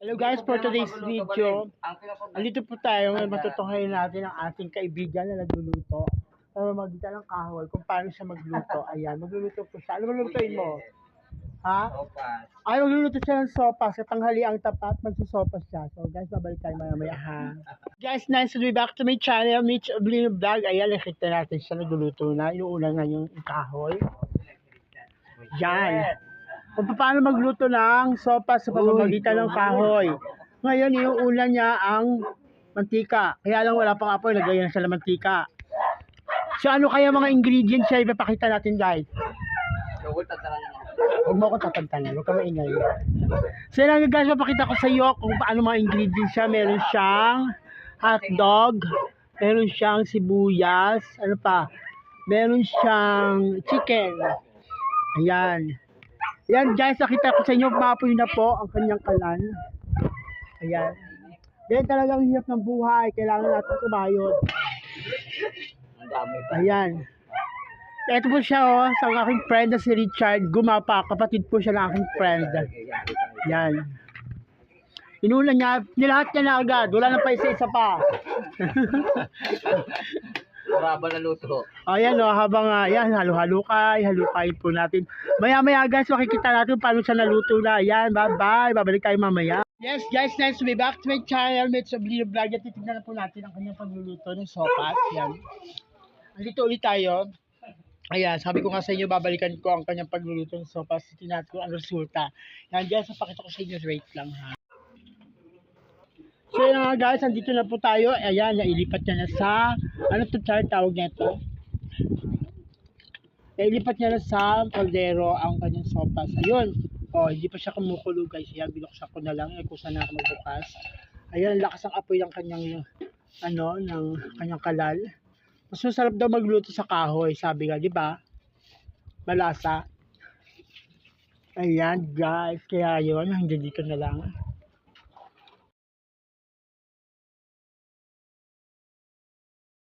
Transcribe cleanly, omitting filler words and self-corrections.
Hello guys, for today's video, andito po tayo ngayon matutunghayin natin ang ating kaibigan na nagluluto. Magitan ng kahoy kung paano siya magluto. Ayan, magluluto po siya. Ano maglulutuin mo? Ha? Sopas. Ay, magluluto siya ng sopas. Katanghali ang tapat, magsusopas siya. So guys, babalik tayo maya ha. Guys, nice to be back to my channel, Mitch Oblino Vlog. Ayan, nakita natin siya nagluluto na. Inuuna nga yung kahoy. Yan. Kung paano magluto ng sopas sa pamamagitan ng kahoy. Ngayon, iuuna niya ang mantika. Kaya lang wala pang apoy, lagyan na siya ng mantika. So ano kaya mga ingredients siya ipapakita natin guys? Huwag mo ako tatantanan, huwag ka maingay. So yun guys, mapakita ko sa iyo kung paano mga ingredients siya. Meron siyang hotdog, meron siyang sibuyas, ano pa? Meron siyang chicken. Ayan. Yan guys, nakita ko sa inyo, mapoy na po ang kanyang kalan. Ayan. Yan talagang hirap ng buhay. Kailangan natin kumayod. Ang dami pa. Ayan. Ito po siya sa aking friend na si Richard Gumapa. Kapatid po siya ng aking friend. Yan. Inuna niya, nilahat niya na agad. Wala na pa isa-isa pa. Maraba na luto. Ayan habang yan, halukayin po natin. Maya-maya guys, makikita natin paano siya naluto na. Ayan, bye-bye. Babalik tayo mamaya. Yes guys, nice to be back to my channel, Mitch Oblino Vlog. At titignan na po natin ang kanyang pagluluto ng sopas. Yan. Andito ulit tayo. Ayan, sabi ko nga sa inyo, babalikan ko ang kanyang pagluluto ng sopas. Titignan ko ang resulta. Yan guys, napakita ko sa inyo, wait lang ha. So yun nga guys, andito na po tayo. Ayan, nailipat niya na sa, ano to tawag nito? Nailipat niya na sa kaldero ang kanyang sopas. Ayun. Oh, hindi pa siya kumukulo guys. Ayan, binuksan ko na lang. Kung saan na ako magbukas. Ayan, lakas ang apoy ng kanyang, ng kanyang kalal. Mas masarap daw magluto sa kahoy. Sabi nga, di ba? Malasa. Ayan guys, kaya yun, hanggang dito na lang.